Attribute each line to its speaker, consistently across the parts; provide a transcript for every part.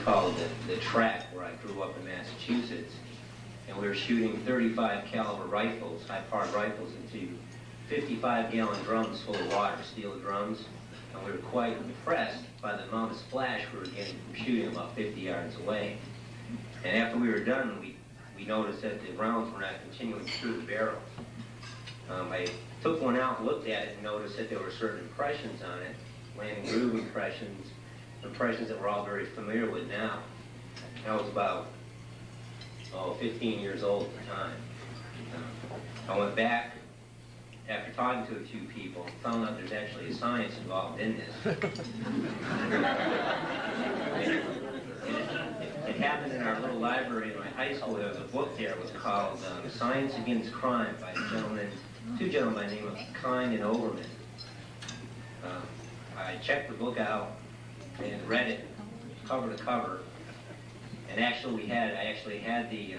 Speaker 1: call it the track, where I grew up in Massachusetts. And we were shooting 35 caliber rifles, high-powered rifles, into 55-gallon drums full of water, steel drums. And we were quite impressed by the amount of splash we were getting from shooting about 50 yards away. And after we were done, we noticed that the rounds were not continuing through the barrel. I took one out and looked at it and noticed that there were certain impressions on it, landing groove impressions that we're all very familiar with now. I was about 15 years old at the time. I went back after talking to a few people and found out there's actually a science involved in this. It happened in our little library in my high school. There was a book there. It was called Science Against Crime by two gentlemen by the name of Kind and Overman. I checked the book out and read it cover to cover. And actually, I actually had the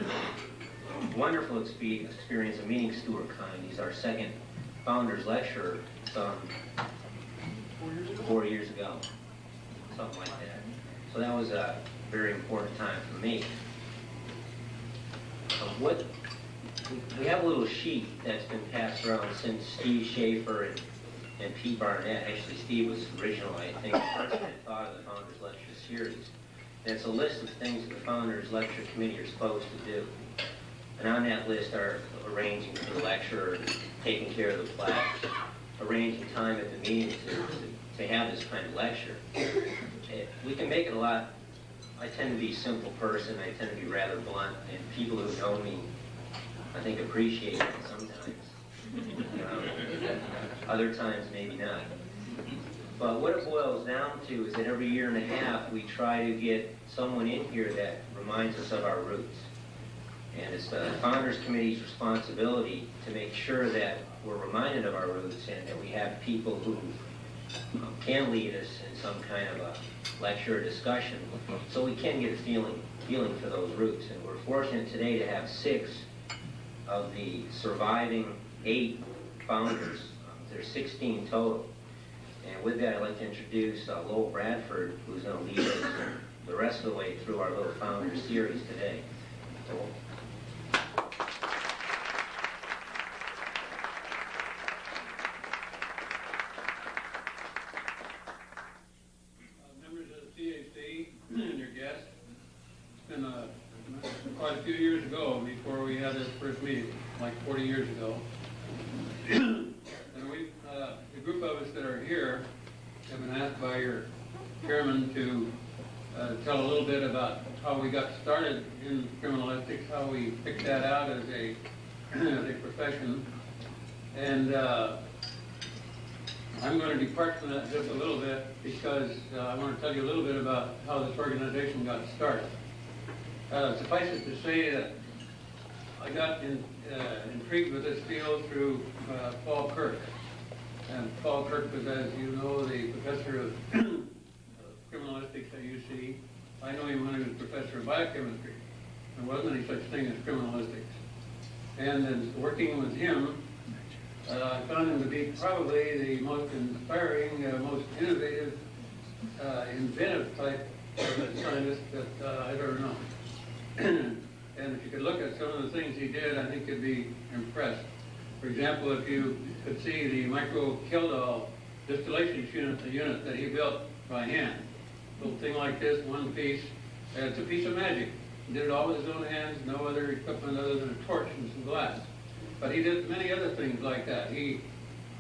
Speaker 1: wonderful experience of meeting Stuart Kind. He's our second founders lecturer some 4 years ago, something like that. So that was a very important time for me. We have a little sheet that's been passed around since Steve Schaefer and Pete Barnett. Actually, Steve was original, I think, the person that thought of the Founders Lecture series. And it's a list of things that the Founders Lecture Committee are supposed to do. And on that list are arranging for the lecture, taking care of the plaques, arranging time at the meeting to have this kind of lecture. We can make it a lot. I tend to be a simple person. I tend to be rather blunt, and people who know me, I think, appreciate it sometimes. Other times, maybe not. But what it boils down to is that every year and a half, we try to get someone in here that reminds us of our roots. And it's the Founders Committee's responsibility to make sure that we're reminded of our roots and that we have people who can lead us in some kind of a lecture or discussion so we can get a feeling for those roots. And we're fortunate today to have 6 of the surviving 8 founders. There's 16 total. And with that, I'd like to introduce Lowell Bradford, who's going to lead us the rest of the way through our little Founders series today. Lowell.
Speaker 2: Members of the CAC and your guests, it's been quite a few years ago before we had this first meeting, like 40 years ago. And the group of us that are here have been asked by your chairman to tell a little bit about how we got started in criminalistics, how we picked that out as a profession. And I'm going to depart from that just a little bit because I want to tell you a little bit about how this organization got started. Suffice it to say that I got intrigued with this field through Paul Kirk. And Paul Kirk was, as you know, the professor of criminalistics at UC. I know him when he was professor of biochemistry. There wasn't any such thing as criminalistics. And in working with him, I found him to be probably the most inspiring, most innovative, inventive type of scientist that I've ever known. And if you could look at some of the things he did, I think you'd be impressed. For example, if you could see the micro Kildall distillation unit that he built by hand. A little thing like this, one piece. It's a piece of magic. He did it all with his own hands, no other equipment other than a torch and some glass. But he did many other things like that. He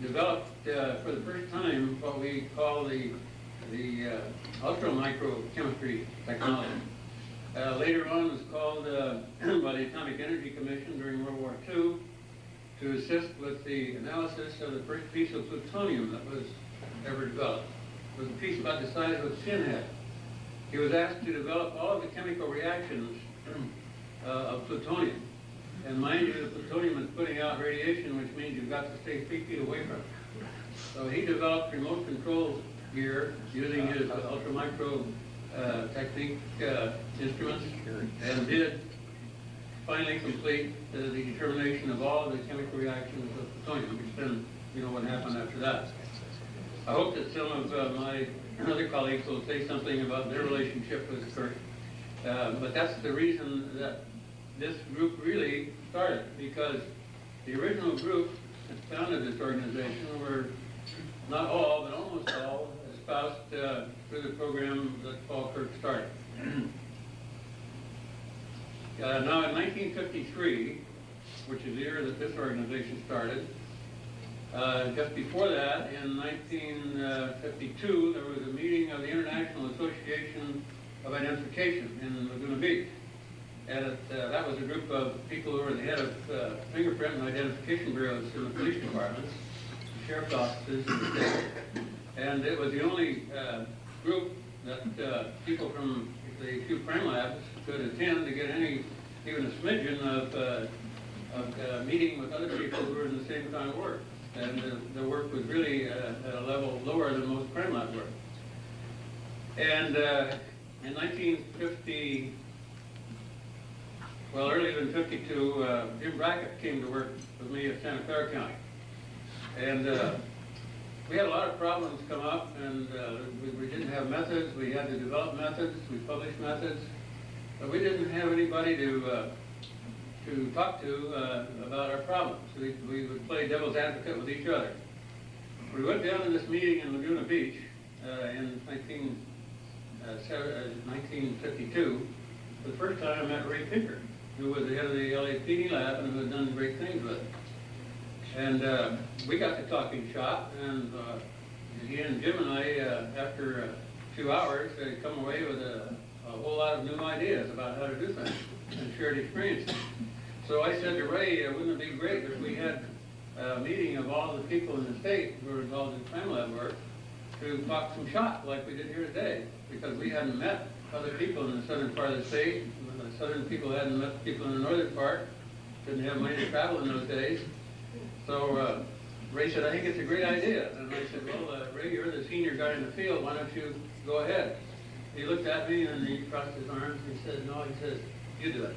Speaker 2: developed, for the first time, what we call the ultra-micro chemistry technology. Later on, it was called by the Atomic Energy Commission during World War II to assist with the analysis of the first piece of plutonium that was ever developed. It was a piece about the size of a pinhead. He was asked to develop all of the chemical reactions of plutonium. And mind you, the plutonium is putting out radiation, which means you've got to stay 3 feet away from it. So he developed remote control gear using his ultra-micro technique instruments and did finally complete the determination of all of the chemical reactions of plutonium, which then, you know what happened after that. I hope that some of my other colleagues will say something about their relationship with Kirk But that's the reason that this group really started, because the original group that founded this organization were not all, but almost all, espoused through the program that Paul Kirk started. Now in 1953, which is the year that this organization started, just before that, in 1952, there was a meeting of the International Association of Identification in Laguna Beach. And that was a group of people who were the head of fingerprint and identification bureaus in the police departments, the sheriff's offices in the state. And it was the only group that people from the few crime labs could attend to get even a smidgen of meeting with other people who were in the same kind of work. And the work was really at a level lower than most crime lab work. And in 1950, well, earlier than 52, Jim Brackett came to work with me at Santa Clara County. And we had a lot of problems come up, and we didn't have methods. We had to develop methods. We published methods. But we didn't have anybody to talk to about our problems. We would play devil's advocate with each other. We went down to this meeting in Laguna Beach in 1952. For the first time I met Ray Pinker, who was the head of the LAPD lab and who had done great things with it. And we got to talking shop, and he and Jim and I, after a few hours, had come away with a whole lot of new ideas about how to do things and shared experiences. So I said to Ray, wouldn't it be great if we had a meeting of all the people in the state who were involved in crime lab work to talk some shop like we did here today, because we hadn't met other people in the southern part of the state. The southern people hadn't met people in the northern part, didn't have money to travel in those days. So Ray said, I think it's a great idea. And I said, well, Ray, you're the senior guy in the field, why don't you go ahead? He looked at me and he crossed his arms and he said, no, he says, you do it.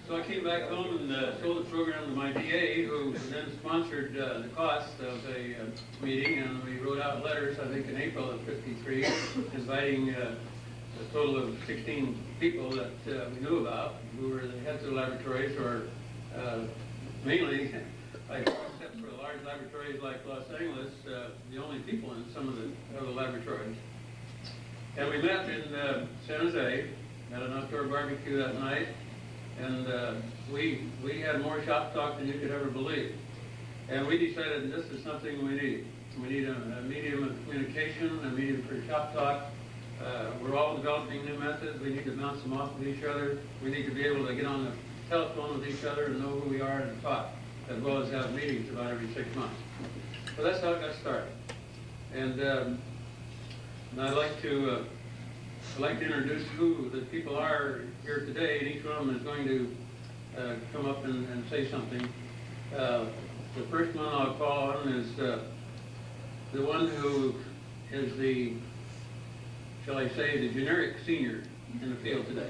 Speaker 2: So I came back home and sold the program to my DA, who then sponsored the cost of a meeting, and we wrote out letters, I think in April of '53, inviting a total of 16 people that we knew about, who were the heads of laboratories, or mainly, except for large laboratories like Los Angeles, the only people in some of the laboratories. And we met in San Jose at an outdoor barbecue that night, and we had more shop talk than you could ever believe. And we decided this is something we need. We need a medium of communication, a medium for shop talk. We're all developing new methods. We need to bounce them off of each other. We need to be able to get on the telephone with each other and know who we are and talk, as well as have meetings about every 6 months. So that's how it got started. And I'd like to introduce who the people are here today, and each one of them is going to come up and say something. The first one I'll call on is the one who is the, shall I say, the generic senior in the field today.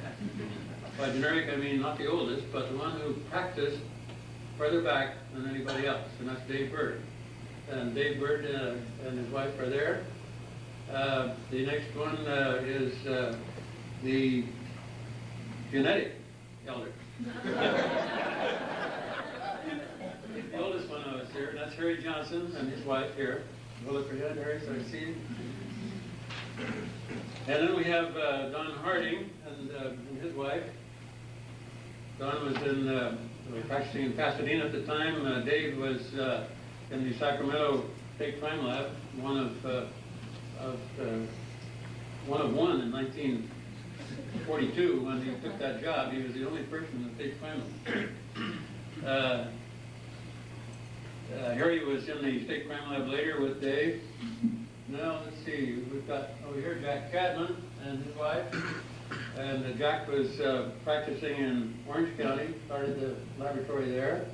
Speaker 2: By generic, I mean not the oldest, but the one who practiced further back than anybody else, and that's Dave Burd. And Dave Burd and his wife are there. The next one is the genetic elder. The oldest one of us here, and that's Harry Johnson and his wife here. We'll look for you, Harry, so I can see you. And then we have Don Harding and his wife. Don was practicing in Pasadena at the time. Dave was in the Sacramento State Crime Lab, one of one in 1942 when he took that job. He was the only person in the state crime lab. Harry was in the state crime lab later with Dave. Now let's see, we've got over here Jack Cadman and his wife. And Jack was practicing in Orange County, started the laboratory there.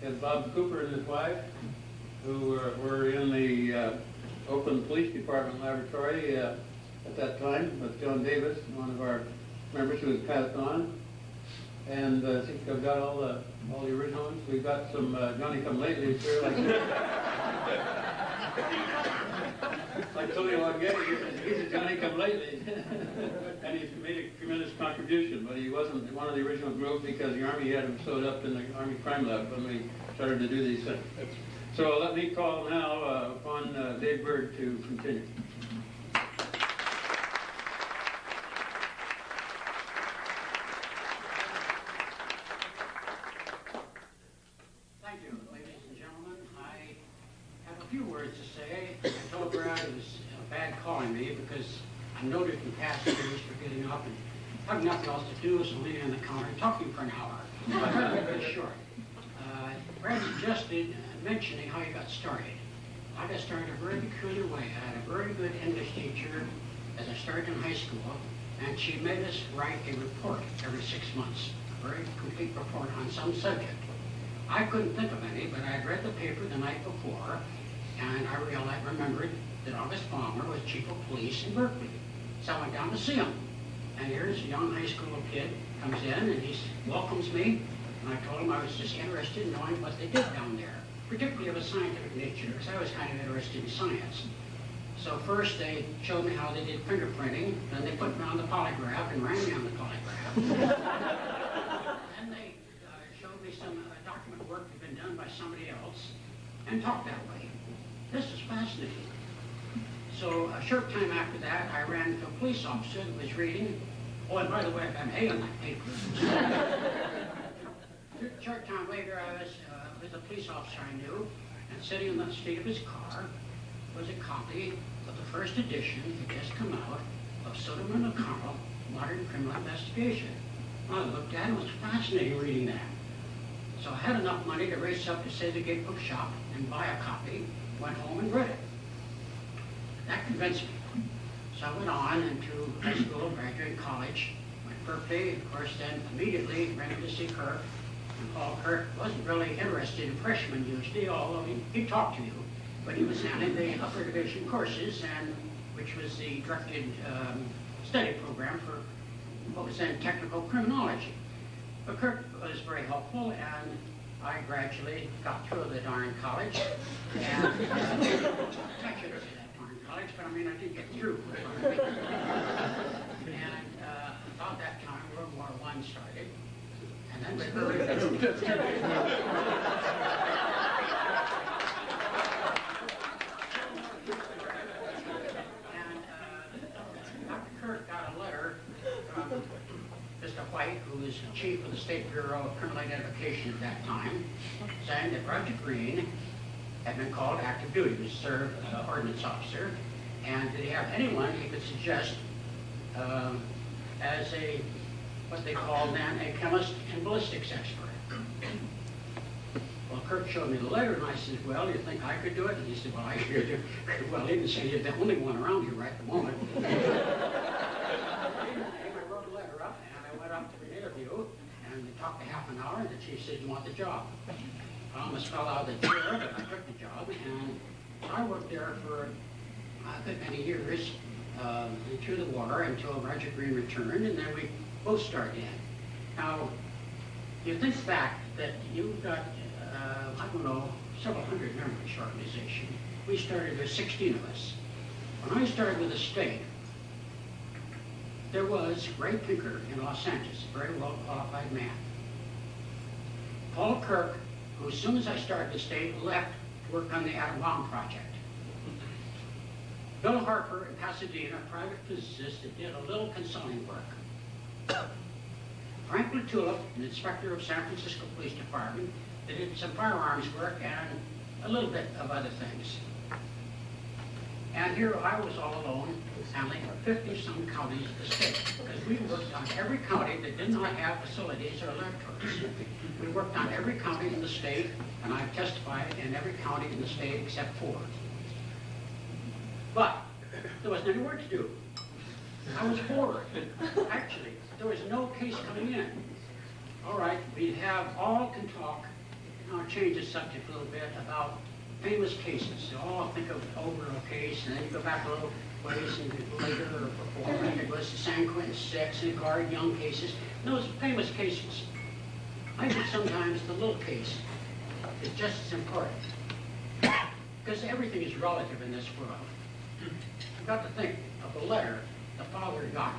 Speaker 2: And Bob Cooper and his wife, who were in the Oakland Police Department laboratory at that time with John Davis, one of our members who was passed on. And I think I've got all the original ones. We've got some Johnny-come-latelys here, like Tony Longhetti. He's a Johnny have lately. And he's made a tremendous contribution, but he wasn't one of the original group because the Army had him sewed up in the Army Crime Lab when we started to do these things. So let me call now upon Dave Burd to continue.
Speaker 3: Thank you, ladies and gentlemen. I have a few words to say. I told Brad it was bad calling me because I'm noted in past years for getting up and having nothing else to do, so leaning on the counter and talking for an hour. But I'm going to be short. Brad suggested mentioning how you got started. I got started a very peculiar way. I had a very good English teacher as I started in high school, and she made us write a report every 6 months, a very complete report on some subject. I couldn't think of any, but I had read the paper the night before, and I remembered that August Palmer was chief of police in Berkeley. So I went down to see him. And here's a young high school kid comes in, and he welcomes me. And I told him I was just interested in knowing what they did down there, particularly of a scientific nature, because I was kind of interested in science. So first they showed me how they did fingerprinting, then they put me on the polygraph and ran me on the polygraph. Then they showed me some document work that had been done by somebody else, and talked that way. This is fascinating. So a short time after that, I ran into a police officer that was reading. Oh, and by the way, I got an A on that paper. Short time later, I was with a police officer I knew, and sitting in the seat of his car was a copy of the first edition that had just come out of Soderman and O'Connell, Modern Criminal Investigation. I looked at it, it was fascinating reading that. So I had enough money to race up to Say the Gate Book Shop and buy a copy, went home and read it. That convinced me. So I went on into high school, graduated college, went to Berkeley, of course, then immediately ran to see Kirk. And Paul Kirk wasn't really interested in freshmen usually, although he'd talk to you. But he was handling the upper division courses, and which was the directed study program for what was then technical criminology. But Kirk was very helpful, and I gradually got through the darn college. And I shouldn't say that darn college, but I mean, I did get through. And about that time, World War I started. And then Dr. Kirk got a letter from Mr. White, who was chief of the State Bureau of Criminal Identification at that time, saying that Roger Green had been called active duty to serve as an ordnance officer, and did he have anyone he could suggest as a, what they called then, a chemist and ballistics expert. Well, Kirk showed me the letter, and I said, well, do you think I could do it? And he said, well, I could. Well, he didn't say you're the only one around here right at the moment. I wrote a letter up, and I went up to an interview, and we talked a half an hour, and the chief said, you want the job? I almost fell out of the chair, but I took the job, and I worked there for a good many years, through the war until Roger Green returned, and then we both started in. Now, you think back that you've got, I don't know, several hundred members of this organization. We started, there's 16 of us. When I started with the state, there was Ray Pinker in Los Angeles, a very well-qualified man. Paul Kirk, who as soon as I started the state, left to work on the atom bomb project. Bill Harper in Pasadena, a private physicist that did a little consulting work. Frank Latula, an inspector of San Francisco Police Department, that did some firearms work and a little bit of other things. And here I was all alone, handling 50-some counties of the state, because we worked on every county that did not have facilities or laboratories. We worked on every county in the state, and I testified in every county in the state except 4. But there wasn't any work to do. I was bored. Actually, there was no case coming in. All right, we have all can talk. I'll change the subject a little bit about famous cases. So all think of over a case, and then you go back a little ways and later or before, and it was the San Quentin 6 and Guard Young cases. Those famous cases. I think sometimes the little case is just as important, because everything is relative in this world. You've got to think of the letter the father got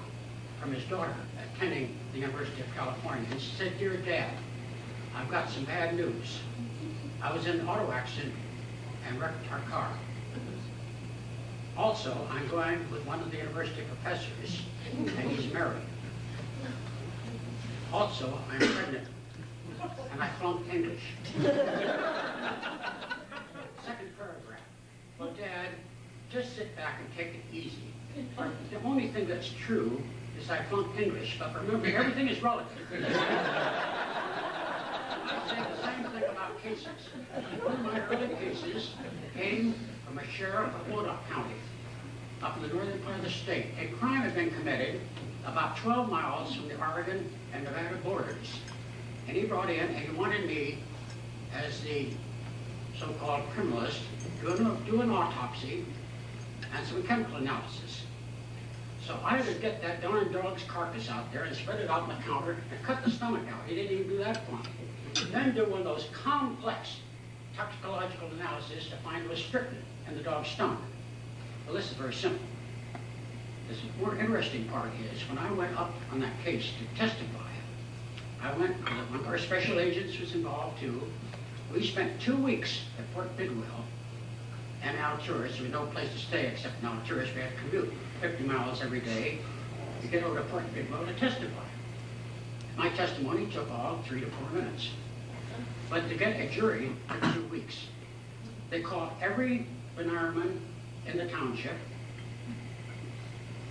Speaker 3: from his daughter attending the University of California. And she said, "Dear Dad, I've got some bad news. I was in an auto accident and wrecked our car. Also, I'm going with one of the university professors, and he's married. Also, I'm pregnant, and I flunked English." Second paragraph. "Well, Dad, just sit back and take it easy. The only thing that's true is I flunked English, but remember, everything is relative." I say the same thing about cases. One of my early cases came from a sheriff of Modoc County, up in the northern part of the state. A crime had been committed about 12 miles from the Oregon and Nevada borders. And he brought in, and he wanted me, as the so-called criminalist, do an autopsy and some chemical analysis. So I would get that darn dog's carcass out there and spread it out on the counter and cut the stomach out. He didn't even do that for me. Then do one of those complex toxicological analysis to find it was strychnine in the dog's stomach. Well, this is very simple. The more interesting part is when I went up on that case to testify, one of our special agents was involved too. We spent 2 weeks at Fort Bidwell and Alturas. There was no place to stay except in Alturas. We had to commute 50 miles every day to get over to Fort Bidwell to testify. My testimony took all 3 to 4 minutes. But to get a jury took 2 weeks. They called every bannerman in the township,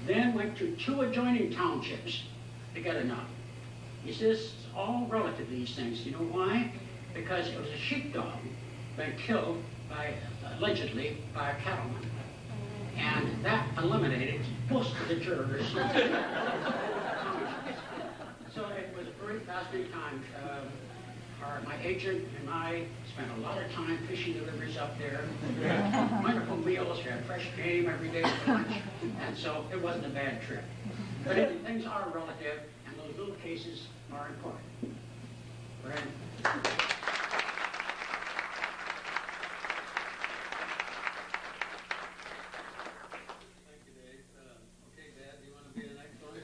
Speaker 3: then went to 2 adjoining townships to get enough. He says it's all relative, these things. You know why? Because it was a sheepdog been killed by, allegedly, by a cattleman. And that eliminated most of the jurors. So it was a very fascinating time. My agent and I spent a lot of time fishing the rivers up there. Wonderful meals, we had fresh game every day for lunch, and so it wasn't a bad trip. But things are relative, and those little cases are important. Brad?
Speaker 2: Thank you, Dave. Okay, Dad, do you want to be the next one?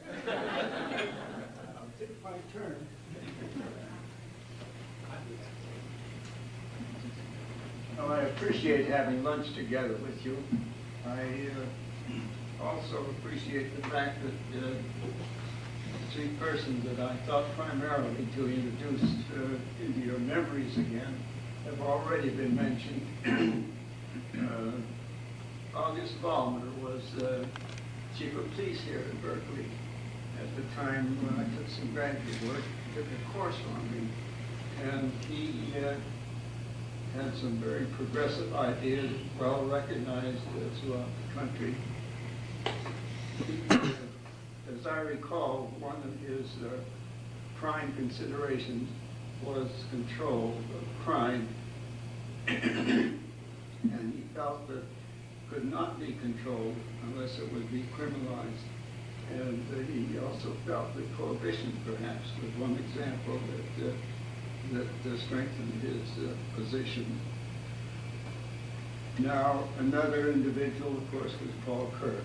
Speaker 4: I'll take my turn. Well, I appreciate having lunch together with you. I also appreciate the fact that the 3 persons that I thought primarily to introduce into your memories again have already been mentioned. August Ballmer was chief of police here in Berkeley at the time when I took some graduate work, took a course on me, and he had some very progressive ideas, well recognized throughout the country. As I recall, one of his prime considerations was control of crime, and he felt that could not be controlled unless it would be criminalized. And he also felt that prohibition, perhaps, was one example that strengthened his position. Now, another individual, of course, was Paul Kirk.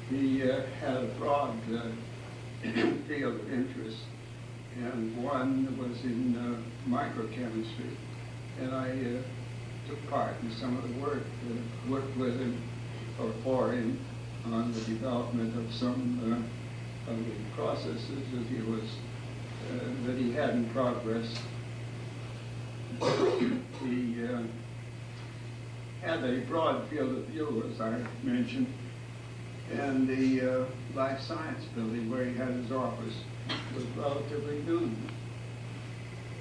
Speaker 4: He had a broad field of interest, and one was in microchemistry. And I took part in some of the work, worked with him or for him on the development of some of the processes that he had in progress. He had a broad field of view, as I mentioned, and the life science building where he had his office was relatively new.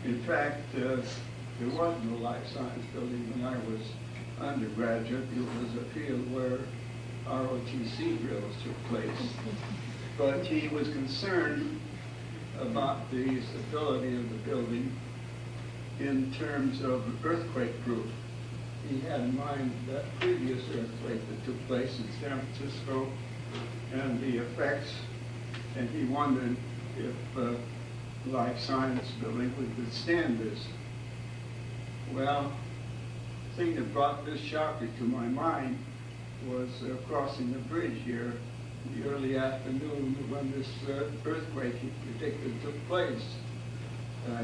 Speaker 4: In fact, there was no life science building when I was undergraduate. It was a field where ROTC drills took place. But he was concerned about the stability of the building in terms of earthquake proof. He had in mind that previous earthquake that took place in San Francisco and the effects, and he wondered if life science building would withstand this. Well, the thing that brought this sharply to my mind was crossing the bridge here the early afternoon when this earthquake he predicted took place. I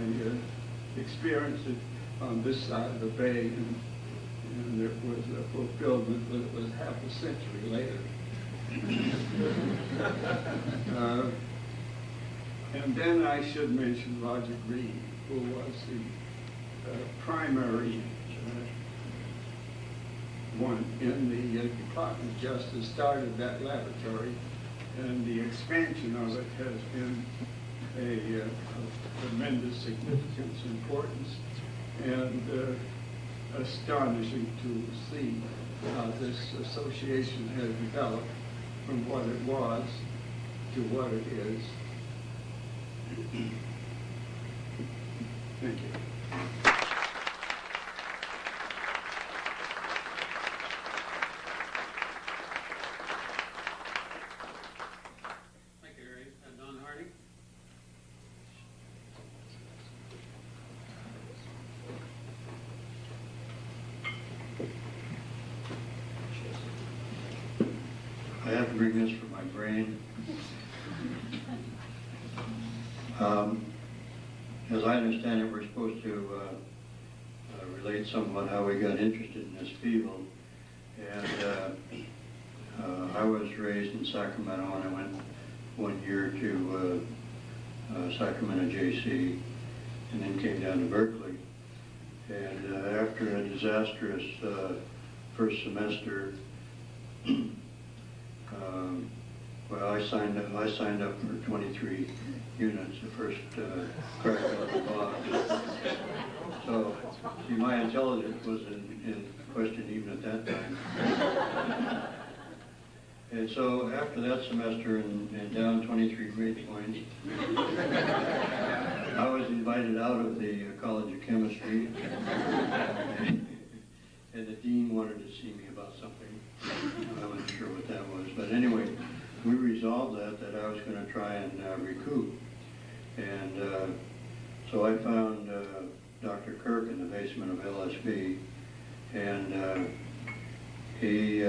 Speaker 4: experienced it on this side of the bay, and it was a fulfillment, but it was half a century later. And then I should mention Roger Green, who was the primary one in the Department of Justice, started that laboratory, and the expansion of it has been of tremendous significance, importance, and astonishing to see how this association has developed from what it was to what it is. Thank you.
Speaker 2: Thank you, Harry. Don Hardy.
Speaker 5: I have to bring this from my brain. As I understand it, we're supposed to relate somewhat how we got interested in this field. And I was raised in Sacramento, and I went 1 year to Sacramento JC, and then came down to Berkeley. And after a disastrous first semester, well, I signed up for 23 units, the first crack out of the box. So, see, my intelligence was in question even at that time. And so after that semester and down 23 grade points, I was invited out of the College of Chemistry, and the dean wanted to see me about something. I wasn't sure what that was, but anyway, we resolved that I was going to try and recoup. And so I found Dr. Kirk in the basement of LSB, and he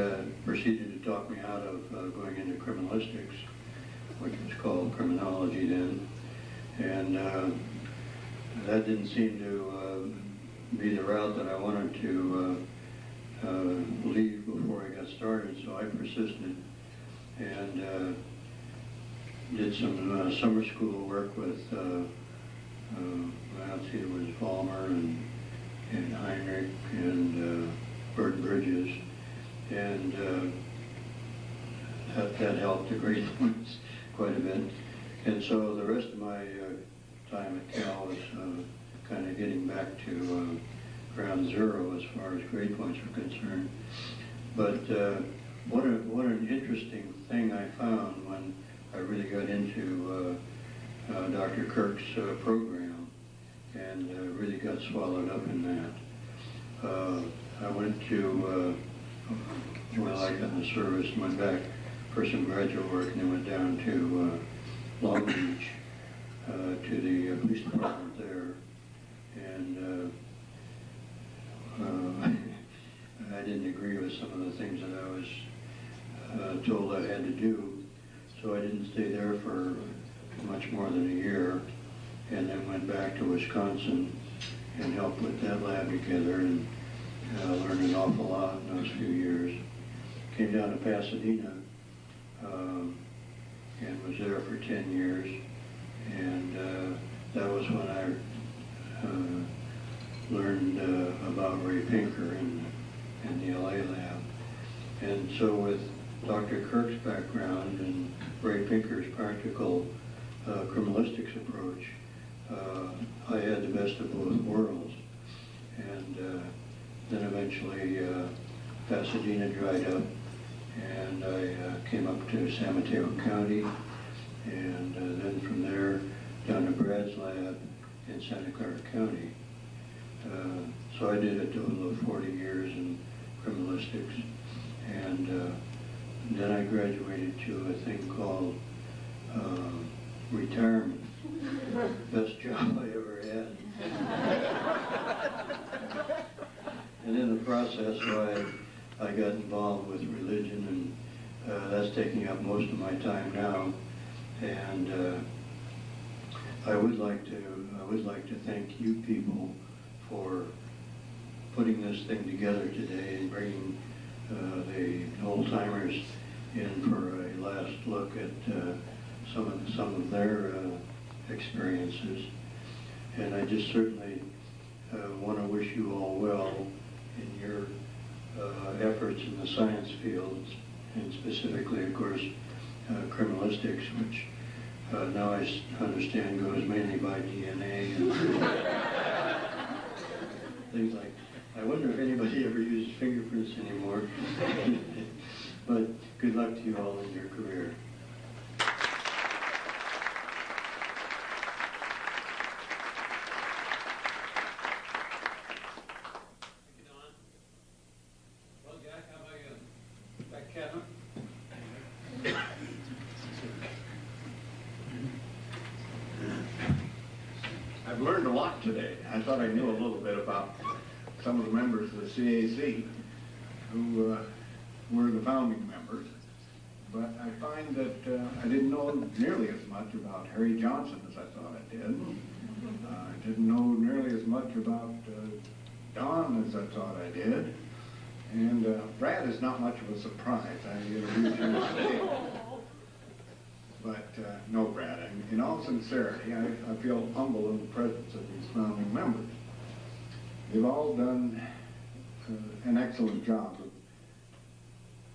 Speaker 5: proceeded to talk me out of going into criminalistics, which was called criminology then. And that didn't seem to be the route that I wanted to leave before I got started, so I persisted and did some summer school work with, let's see, it was Vollmer and Heinrich and Burd Bridges, and that helped the grade points quite a bit. And so the rest of my time at Cal was kind of getting back to ground zero as far as grade points were concerned. But what an interesting thing I found when I really got into Dr. Kirk's program and really got swallowed up in that. I went to, well, I got in the service and went back for some graduate work, and then went down to Long Beach to the police department there. And I didn't agree with some of the things that I was told I had to do, so I didn't stay there for much more than a year, and then went back to Wisconsin and helped put that lab together, and learned an awful lot in those few years. Came down to Pasadena and was there for 10 years, and that was when I learned about Ray Pinker in the LA lab. And so with Dr. Kirk's background and Ray Pinker's practical criminalistics approach, I had the best of both worlds. And then eventually Pasadena dried up, and I came up to San Mateo County, and then from there down to Brad's lab in Santa Clara County. So I did a total of 40 years in criminalistics, and then I graduated to a thing called retirement. Best job I ever had. And in the process, I got involved with religion, and that's that's taking up most of my time now. And I would like to thank you people for putting this thing together today and bringing the old-timers in for a last look at some of their experiences. And I just certainly want to wish you all well in your efforts in the science fields, and specifically, of course, criminalistics, which now I understand goes mainly by DNA and things like. I wonder if anybody ever uses fingerprints anymore. But good luck to you all in your career.
Speaker 2: Well, Jack, how about you? Jack Cadman?
Speaker 4: I've learned a lot today. I thought I knew a little bit about some of the members of the CAC who were the founding members, but I find that I didn't know nearly as much about Harry Johnson as I thought I did. I didn't know nearly as much about Don as I thought I did. And Brad is not much of a surprise. I interviewed him today. But no, Brad, in all sincerity, I feel humble in the presence of these founding members. They've all done an excellent job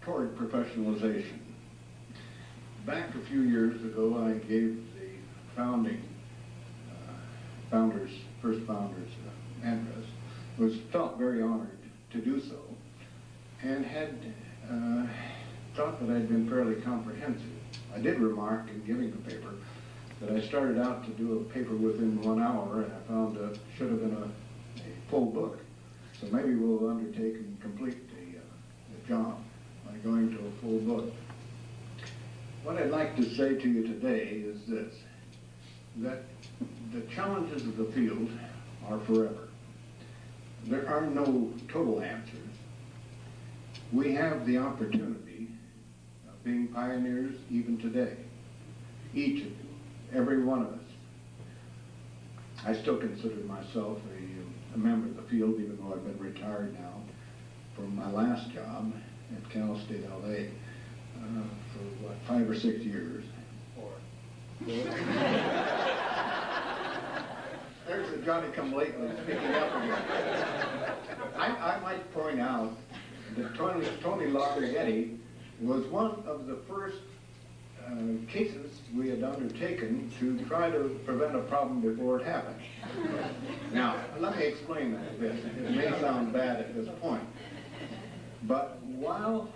Speaker 4: toward professionalization. Back a few years ago, I gave the first founders address, felt very honored to do so, and had thought that I'd been fairly comprehensive. I did remark in giving the paper that I started out to do a paper within 1 hour, and I found it should have been a full book. So maybe we'll undertake and complete the job by going to a full book. What I'd like to say to you today is this, that the challenges of the field are forever. There are no total answers. We have the opportunity of being pioneers even today. Each of you, every one of us. I still consider myself a member of the field, even though I've been retired now from my last job at Cal State LA for what, 5 or 6 years. There's a Johnny-come-lately speaking up again. I might point out that Tony Longhetti was one of the first cases we had undertaken to try to prevent a problem before it happened. Now, let me explain that a bit. It may sound bad at this point, but while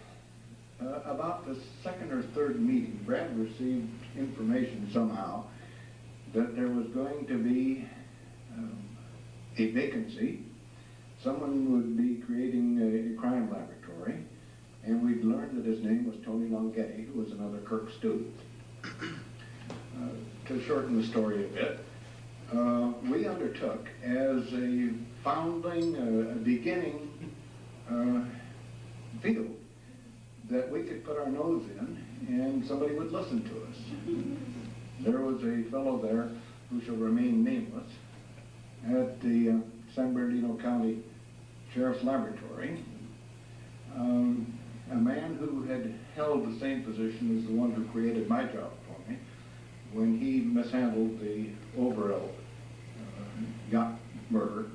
Speaker 4: about the second or third meeting, Brad received information somehow that there was going to be a vacancy. Someone would be creating a crime laboratory, and we'd learned that his name was Tony Longhetti, who was another Kirk student. To shorten the story a bit, we undertook as a founding, a beginning field that we could put our nose in and somebody would listen to us. There was a fellow there who shall remain nameless at the San Bernardino County Sheriff's Laboratory, a man who had held the same position as the one who created my job for me when he mishandled the Overell yacht murder.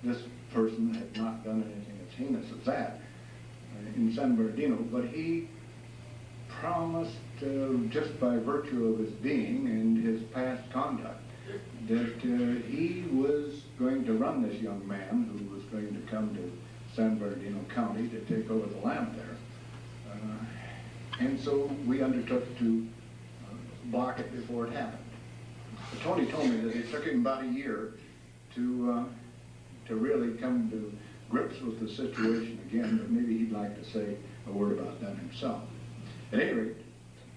Speaker 4: This person had not done anything as heinous as that in San Bernardino, but he promised, just by virtue of his being and his past conduct, that he was going to run this young man who was going to come to San Bernardino County to take over the lab there. And so we undertook to block it before it happened. But Tony told me that it took him about a year to really come to grips with the situation again, but maybe he'd like to say a word about that himself. At any rate,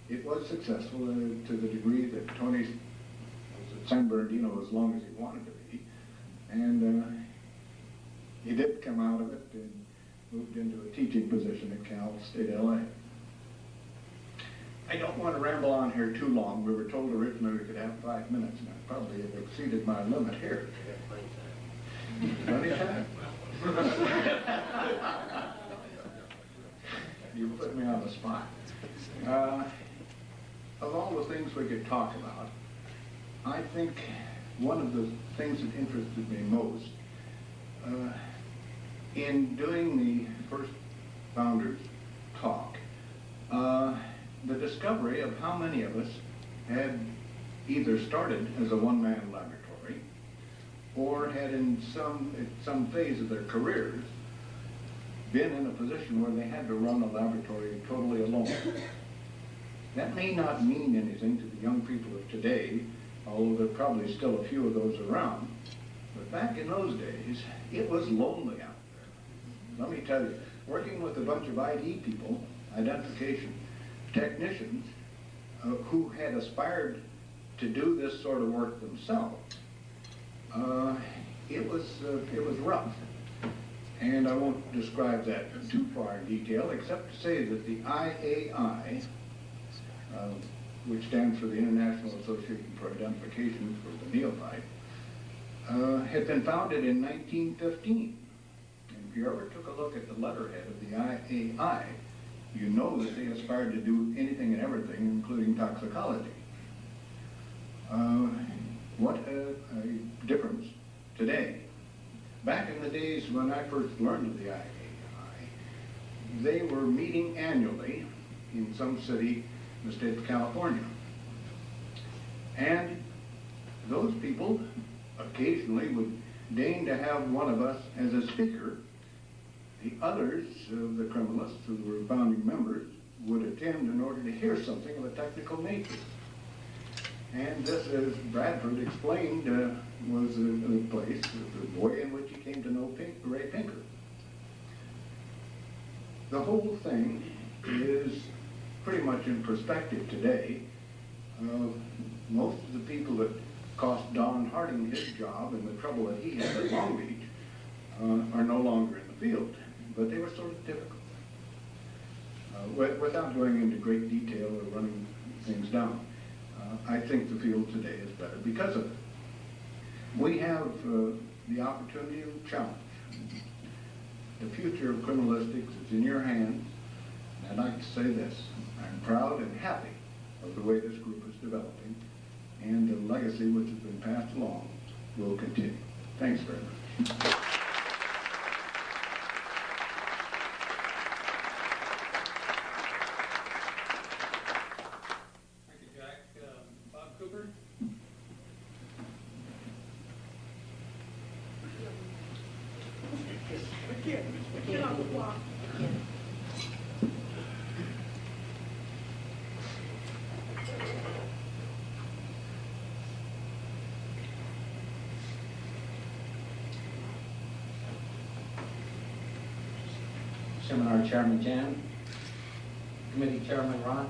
Speaker 4: it was successful to the degree that Tony was at San Bernardino as long as he wanted to be, and he did come out of it and moved into a teaching position at Cal State LA. I don't want to ramble on here too long. We were told originally we could have 5 minutes, and I probably have exceeded my limit here. Plenty of time? You put me on the spot. Of all the things we could talk about, I think one of the things that interested me most in doing the first Founders talk, the discovery of how many of us had either started as a one-man laboratory or had in some phase of their careers been in a position where they had to run a laboratory totally alone. That may not mean anything to the young people of today, although there are probably still a few of those around. But back in those days, it was lonely out there. Let me tell you, working with a bunch of ID people, identification technicians, who had aspired to do this sort of work themselves, it was rough. And I won't describe that too far in detail, except to say that the IAI, which stands for the International Association for Identification for the Neophyte, had been founded in 1915. And if you ever took a look at the letterhead of the IAI, you know that they aspired to do anything and everything, including toxicology. What a difference today. Back in the days when I first learned of the IAI, they were meeting annually in some city in the state of California. And those people occasionally would deign to have one of us as a speaker. The others, the criminalists who were founding members, would attend in order to hear something of a technical nature. And this, as Bradford explained, was a place, the way in which he came to know Ray Pinker. The whole thing is pretty much in perspective today. Most of the people that cost Don Harding his job and the trouble that he had at Long Beach are no longer in the field, but they were sort of difficult. Without going into great detail or running things down, I think the field today is better because of it. We have the opportunity of challenge. The future of criminalistics is in your hands, and I'd like to say this: I'm proud and happy of the way this group is developing, and the legacy which has been passed along will continue. Thanks very much.
Speaker 3: Seminar Chairman Jan, Committee Chairman Ron,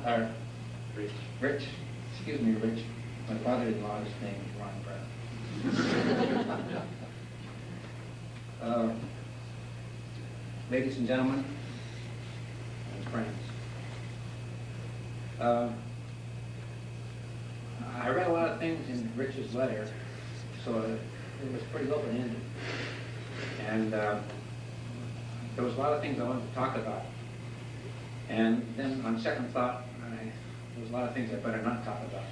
Speaker 3: Rich, excuse me, Rich. My father-in-law's name is Ron Brad. Ladies and gentlemen, and friends, I read a lot of things in Rich's letter, so it was pretty open-ended. And there was a lot of things I wanted to talk about. And then on second thought, there was a lot of things I better not talk about.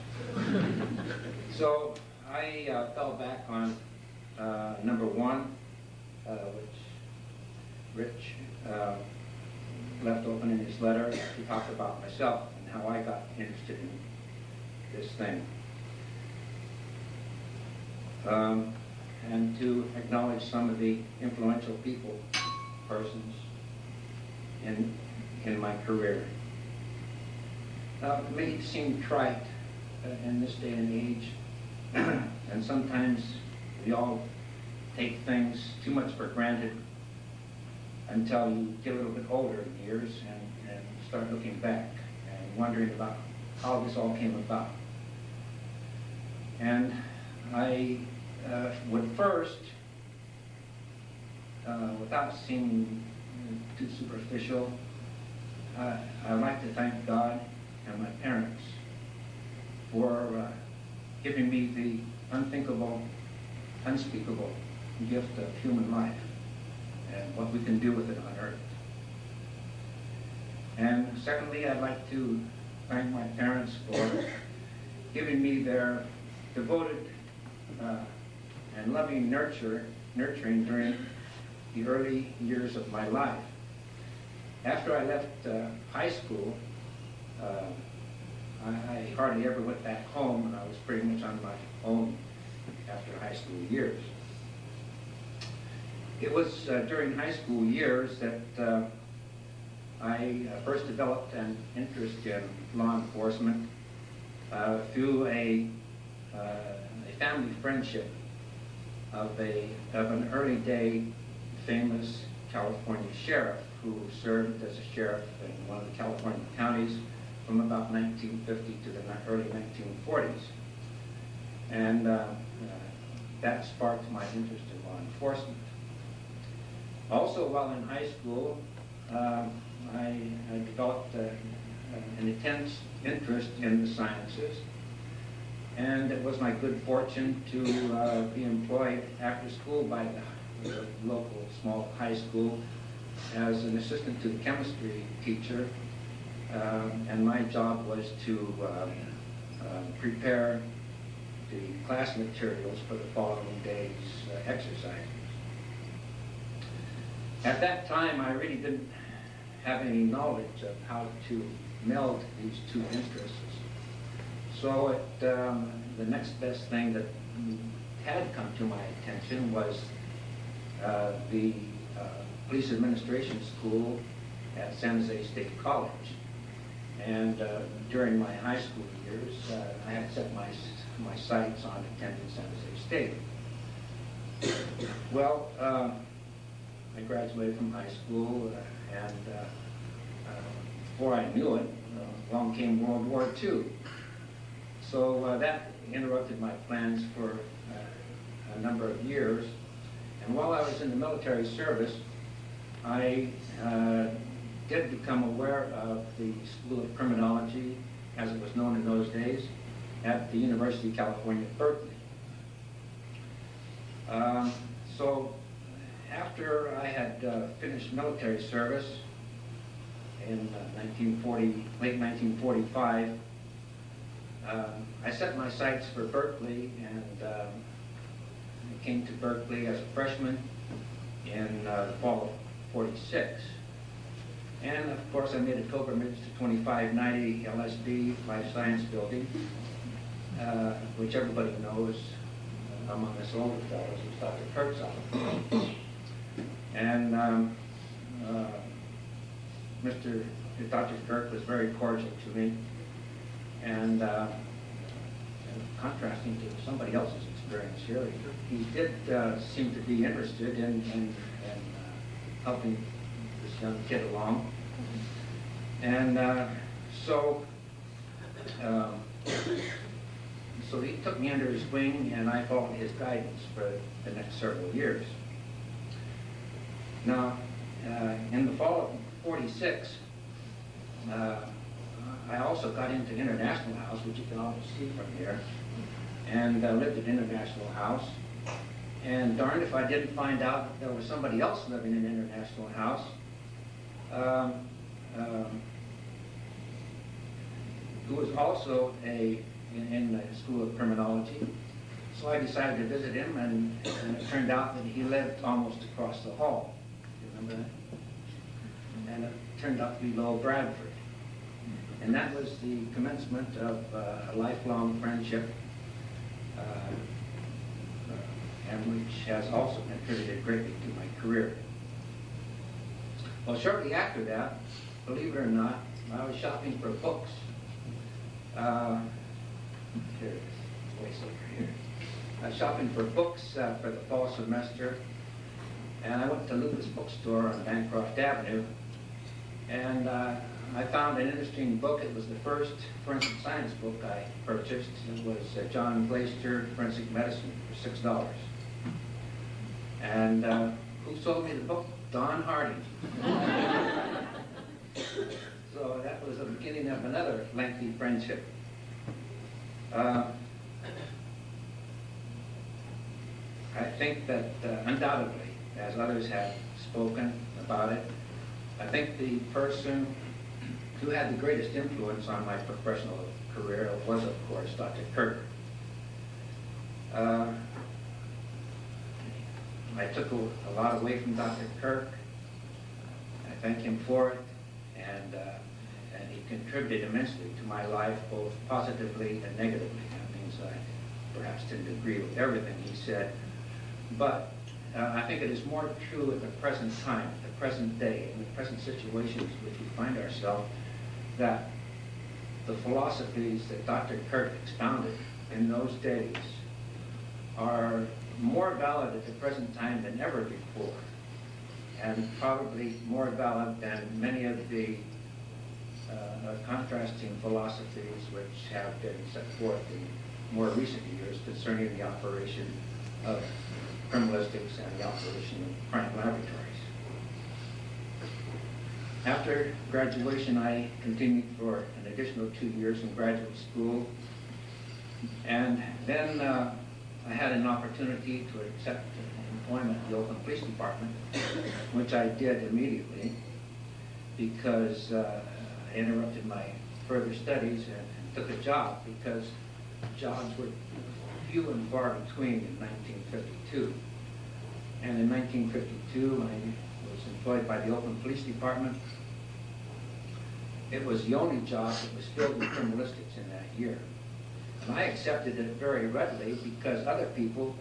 Speaker 3: So I fell back on number one, which Rich left open in his letter. He talked about myself and how I got interested in this thing. And to acknowledge some of the influential people, persons in my career. It may seem trite in this day and age, and sometimes we all take things too much for granted until you get a little bit older in years and start looking back and wondering about how this all came about. And I would first, without seeming too superficial, I'd like to thank God and my parents
Speaker 6: giving me the unthinkable, unspeakable gift of human life and what we can do with it on Earth. And secondly, I'd like to thank my parents for giving me their devoted and loving nurturing during the early years of my life. After I left high school, I hardly ever went back home, and I was pretty much on my own after high school years. It was during high school years that I first developed an interest in law enforcement through a family friendship of an early day famous California sheriff who served as a sheriff in one of the California counties from about 1950 to the early 1940s. And that sparked my interest in law enforcement. Also, while in high school, I developed an intense interest in the sciences, and it was my good fortune to be employed after school by the local small high school as an assistant to the chemistry teacher, and my job was to prepare the class materials for the following day's exercises. At that time, I really didn't have any knowledge of how to meld these two interests. So the next best thing that had come to my attention was the police administration school at San Jose State College. And during my high school years, I had set my sights on attending San Jose State. Well, I graduated from high school, and before I knew it, along came World War II. So that interrupted my plans for a number of years. And while I was in the military service, I did become aware of the School of Criminology, as it was known in those days, at the University of California, Berkeley. So after I had finished military service in late 1945, I set my sights for Berkeley, and I came to Berkeley as a freshman in the fall of '46. And of course I made a pilgrimage to 2590 LSD Life Science Building, which everybody knows among us older fellows is Dr. Kirk's office. And Dr. Kirk was very cordial to me, and contrasting to somebody else's experience here, he did seem to be interested in helping this young kid along. And so he took me under his wing, and I followed his guidance for the next several years. Now, in the fall of '46, I also got into International House, which you can almost see from here, and lived at International House. And darned if I didn't find out that there was somebody else living in International House who was also in the School of Criminology. So I decided to visit him, and it turned out that he lived almost across the hall. You remember that? And it turned out to be Lowell, Bradford. And that was the commencement of a lifelong friendship, and which has also contributed greatly to my career. Well, shortly after that, believe it or not, I was shopping for books. Here it is, voice over here. I was shopping for books for the fall semester, and I went to Lucas Bookstore on Bancroft Avenue, and I found an interesting book. It was the first forensic science book I purchased. It was John Glacier, Forensic Medicine, for $6. And who sold me the book? Don Harding. So that was the beginning of another lengthy friendship. I think that undoubtedly, as others have spoken about it, I think the person who had the greatest influence on my professional career was, of course, Dr. Kirk. I took a lot away from Dr. Kirk. I thank him for it, and he contributed immensely to my life, both positively and negatively. That means I perhaps didn't agree with everything he said, but I think it is more true at the present time, the present day, in the present situations in which we find ourselves, that the philosophies that Dr. Kirk expounded in those days are more valid at the present time than ever before, and probably more valid than many of the contrasting philosophies which have been set forth in more recent years concerning the operation of criminalistics and the operation of crime laboratories. After graduation, I continued for an additional 2 years in graduate school, and then I had an opportunity to accept employment at the Oakland Police Department, which I did immediately because I interrupted my further studies and took a job because jobs were few and far between in 1952. And in 1952, I was employed by the Oakland Police Department. It was the only job that was filled with criminalistics in that year. And I accepted it very readily because other people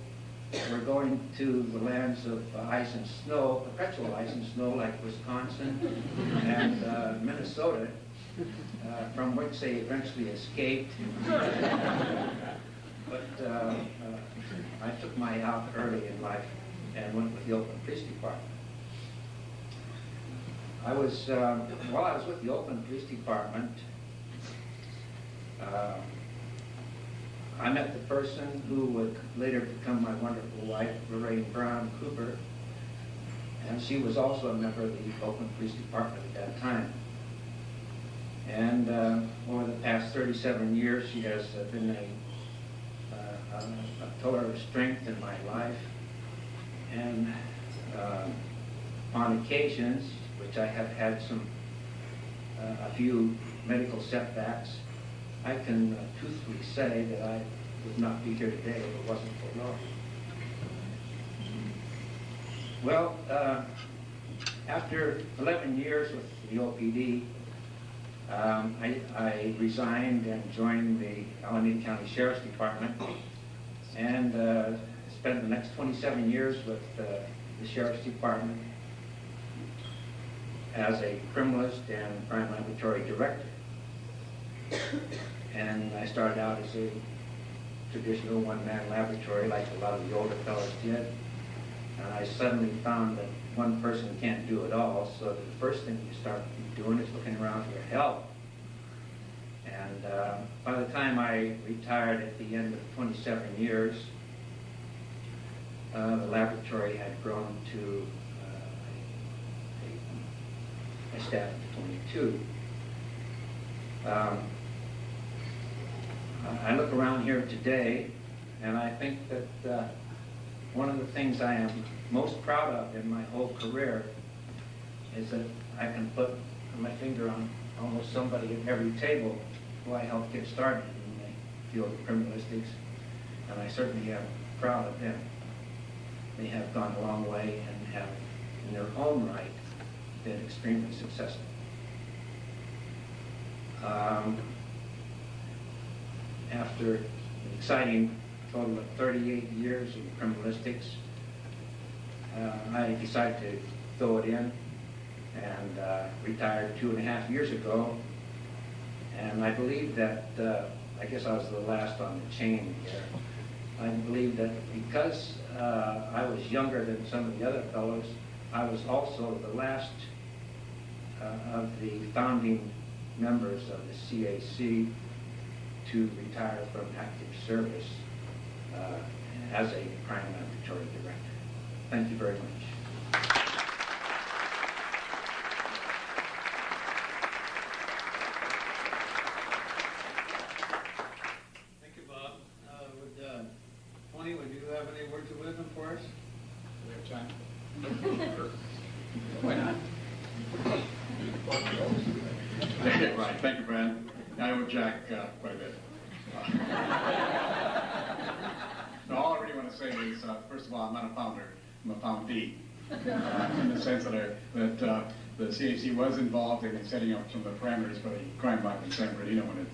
Speaker 6: were going to the lands of ice and snow, perpetual ice and snow, like Wisconsin and Minnesota, from which they eventually escaped. But I took my out early in life and went with the Oakland Police Department. I was, while I was with the Oakland Police Department, I met the person who would later become my wonderful wife, Lorraine Brown Cooper, and she was also a member of the Oakland Police Department at that time. And over the past 37 years, she has been a pillar of strength in my life. And on occasions, which I have had a few medical setbacks, I can truthfully say that I would not be here today if it wasn't for Laura. Well, after 11 years with the OPD, I resigned and joined the Alameda County Sheriff's Department and spent the next 27 years with the Sheriff's Department as a criminalist and crime laboratory director. And I started out as a traditional one-man laboratory like a lot of the older fellows did. And I suddenly found that one person can't do it all, so the first thing you start doing is looking around for help. And by the time I retired at the end of 27 years, the laboratory had grown to a staff of 22. I look around here today, and I think that one of the things I am most proud of in my whole career is that I can put my finger on almost somebody at every table who I helped get started in the field of criminalistics, and I certainly am proud of them. They have gone a long way and have, in their own right, been extremely successful. After an exciting total of 38 years in criminalistics, I decided to throw it in and retired 2.5 years ago. And I believe that, I guess I was the last on the chain here. I believe that because I was younger than some of the other fellows, I was also the last of the founding members of the CAC to retire from active service as a crime laboratory director. Thank you very much.
Speaker 2: Thank you, Bob. Tony, would you have any words of wisdom for
Speaker 3: Why not?
Speaker 7: Right, thank you, Brad. I owe Jack quite a bit. No, all I really want to say is, first of all, I'm not a founder, I'm a foundee. In the sense that the CAC was involved in setting up some of the parameters for the crime lab in San Bernardino when it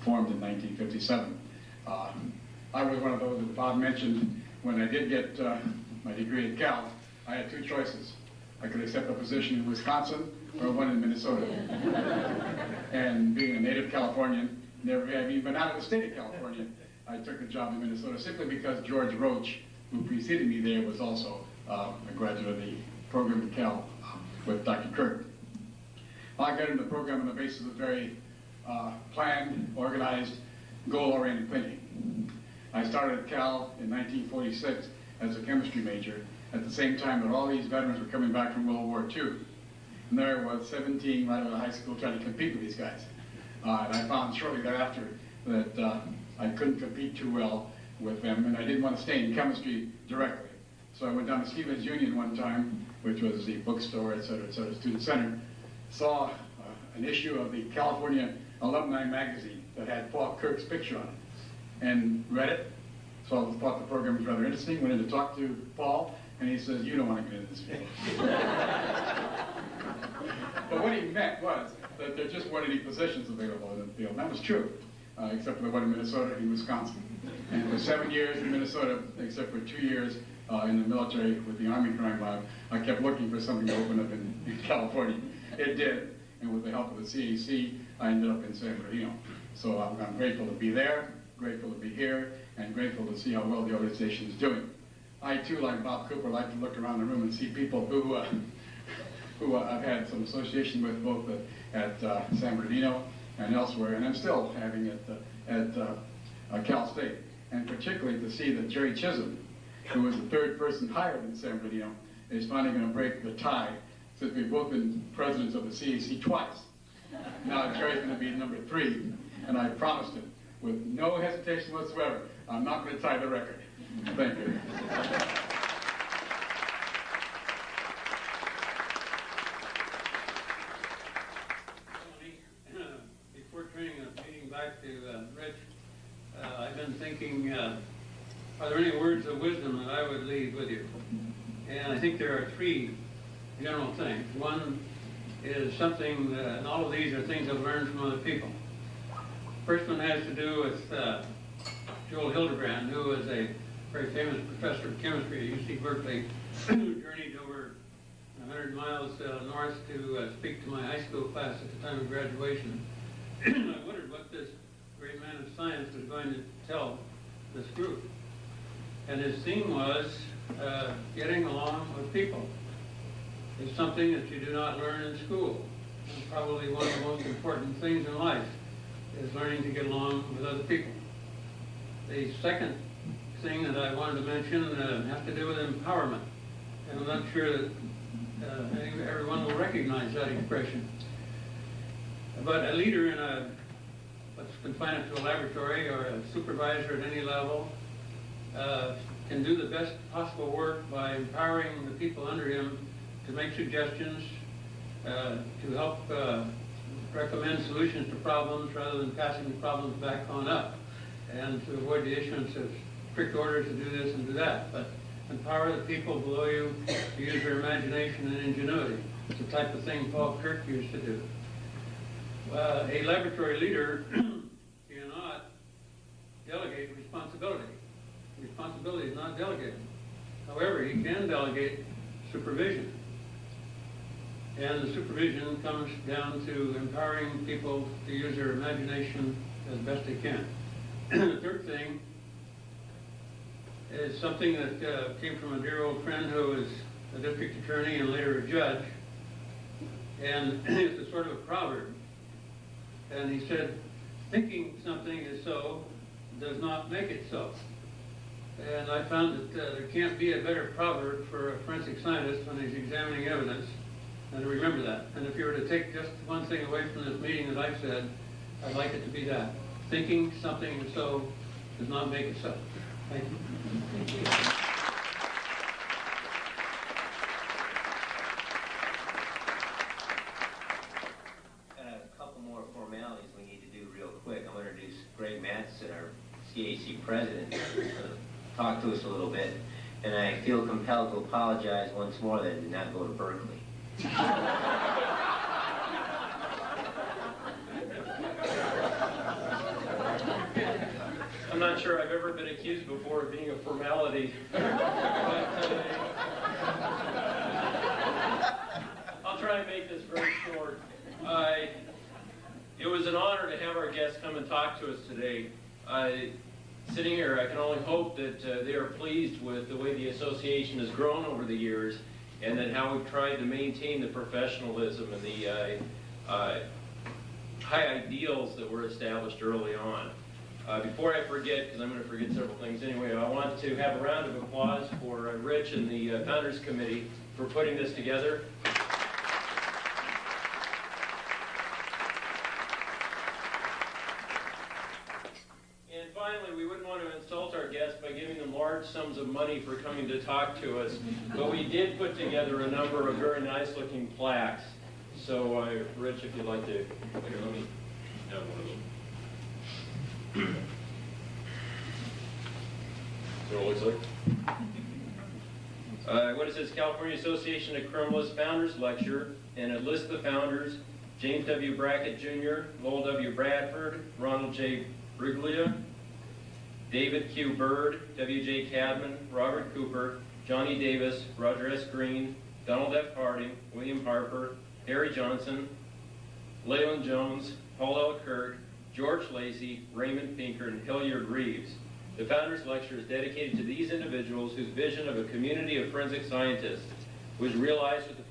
Speaker 7: formed in 1957. I was one of those that Bob mentioned. When I did get my degree at Cal, I had two choices. I could accept a position in Wisconsin or one in Minnesota. And being a native Californian, never having been out of the state of California, I took the job in Minnesota simply because George Roach, who preceded me there, was also a graduate of the program at Cal with Dr. Kirk. I got into the program on the basis of very planned, organized, goal-oriented thinking. I started at Cal in 1946 as a chemistry major at the same time that all these veterans were coming back from World War II. And there I was, 17, right out of high school, trying to compete with these guys. And I found shortly thereafter that I couldn't compete too well with them, and I didn't want to stay in chemistry directly. So I went down to Stevens Union one time, which was the bookstore, et cetera, student center, saw an issue of the California Alumni magazine that had Paul Kirk's picture on it, and read it. So I thought the program was rather interesting, went in to talk to Paul, and he says, "You don't want to get into this field." But what he meant was that there just weren't any positions available in the field, and that was true, except for the one in Minnesota and Wisconsin. And for 7 years in Minnesota, except for 2 years in the military with the Army Crime Lab, I kept looking for something to open up in California. It did, and with the help of the CAC, I ended up in San Bernardino. So I'm grateful to be there, grateful to be here, and grateful to see how well the organization is doing. I too, like Bob Cooper, like to look around the room and see people who I've had some association with both at San Bernardino and elsewhere, and I'm still having it at Cal State. And particularly to see that Jerry Chisholm, who was the third person hired in San Bernardino, is finally going to break the tie, since we've both been presidents of the CAC twice. Now Jerry's going to be number 3, and I promised him, with no hesitation whatsoever, I'm not going to tie the record. Thank you.
Speaker 2: Before turning the meeting back to Rich, I've been thinking, are there any words of wisdom that I would leave with you? And I think there are 3 general things. One is something, and all of these are things I've learned from other people. First one has to do with Joel Hildebrand, who was a very famous professor of chemistry at UC Berkeley, who journeyed over 100 miles north to speak to my high school class at the time of graduation. I wondered what this great man of science was going to tell this group. And his theme was getting along with people. It's something that you do not learn in school. And probably one of the most important things in life is learning to get along with other people. The second thing that I wanted to mention has to do with empowerment. And I'm not sure that everyone will recognize that expression. But a leader in let's confine it to a laboratory, or a supervisor at any level, can do the best possible work by empowering the people under him to make suggestions, to help recommend solutions to problems rather than passing the problems back on up, and to avoid the issuance of strict orders to do this and do that. But empower the people below you to use their imagination and ingenuity. It's the type of thing Paul Kirk used to do. A laboratory leader cannot delegate responsibility. Responsibility is not delegated. However, he can delegate supervision. And the supervision comes down to empowering people to use their imagination as best they can. The third thing is something that came from a dear old friend who was a district attorney and later a judge. And it's a sort of a proverb. And he said, thinking something is so does not make it so. And I found that there can't be a better proverb for a forensic scientist when he's examining evidence than to remember that. And if you were to take just one thing away from this meeting that I've said, I'd like it to be that. Thinking something is so does not make it so. Thank you.
Speaker 1: Greg Mattson, our CAC president, talk to us a little bit. And I feel compelled to apologize once more that I did not go to Berkeley.
Speaker 8: I'm not sure I've ever been accused before of being a formality. I'll try and make this very short. It was an honor to have our guests come and talk to us today. Sitting here, I can only hope that they are pleased with the way the association has grown over the years, and that how we've tried to maintain the professionalism and the high ideals that were established early on. Before I forget, because I'm going to forget several things anyway, I want to have a round of applause for Rich and the Founders Committee for putting this together. And finally, we wouldn't want to insult our guests by giving them large sums of money for coming to talk to us, but we did put together a number of very nice-looking plaques. So, Rich, if you'd like to, here, let me have one of them. So it looks like. What it says, California Association of Criminalists Founders Lecture, and it lists the founders: James W. Brackett Jr., Lowell W. Bradford, Ronald J. Briglia, David Q. Burd, W. J. Cadman, Robert Cooper, Johnny Davis, Roger S. Green, Donald F. Harding, William Harper, Harry Johnson, Leyland Jones, Paul L. Kirk, George Lacey, Raymond Pinker, and Hilliard Reeves. The Founders Lecture is dedicated to these individuals whose vision of a community of forensic scientists was realized with the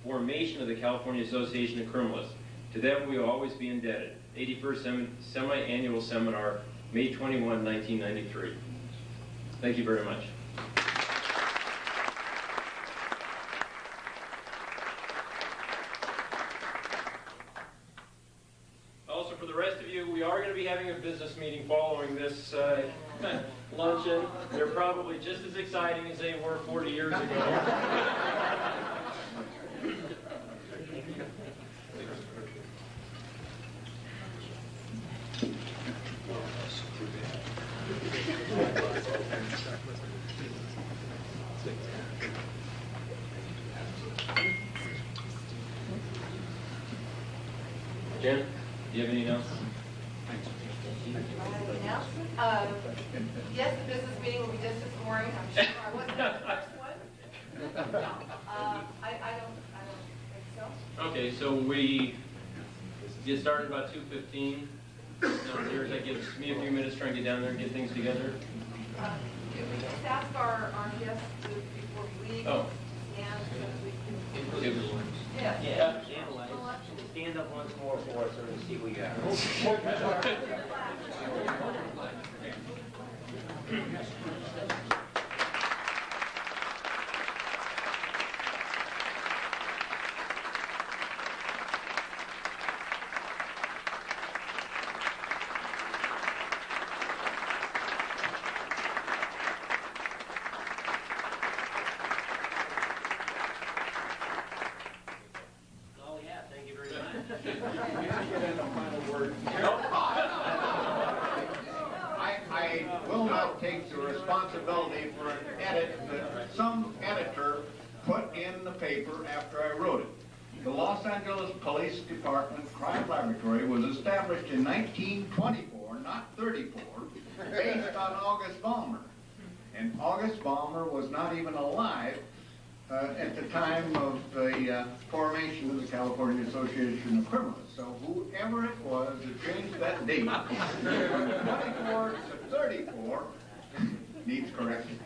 Speaker 8: formation of the California Association of Criminalists. To them we will always be indebted. 81st Semi-Annual Seminar, May 21, 1993. Thank you very much. Also, for the rest of you, we are going to be having a business meeting following this luncheon. They're probably just as exciting as they were 40 years ago. Jen, do you have any announcements?
Speaker 9: Yes, the business meeting will be just as boring. I'm sure I wasn't the first one. No, I don't think so.
Speaker 8: Okay, so we get started about 2:15 downstairs. That gives me a few minutes trying to get down there and get things together.
Speaker 9: Could we just ask our guests before we leave?
Speaker 8: Oh.
Speaker 9: And so we
Speaker 8: It was-
Speaker 9: can,
Speaker 1: Yeah, stand up once more for us so we can see who you are. Oh, yeah, thank you very much.
Speaker 4: I will not take the responsibility for an edit that some editor put in the paper after I wrote it. The Los Angeles Police Department Crime Laboratory was established in 1924, not 34, based on August Balmer. And August Balmer was not even alive at the time of the formation of the California Association of Criminalists. So whoever it was that changed that date from 24 to 34 needs correction.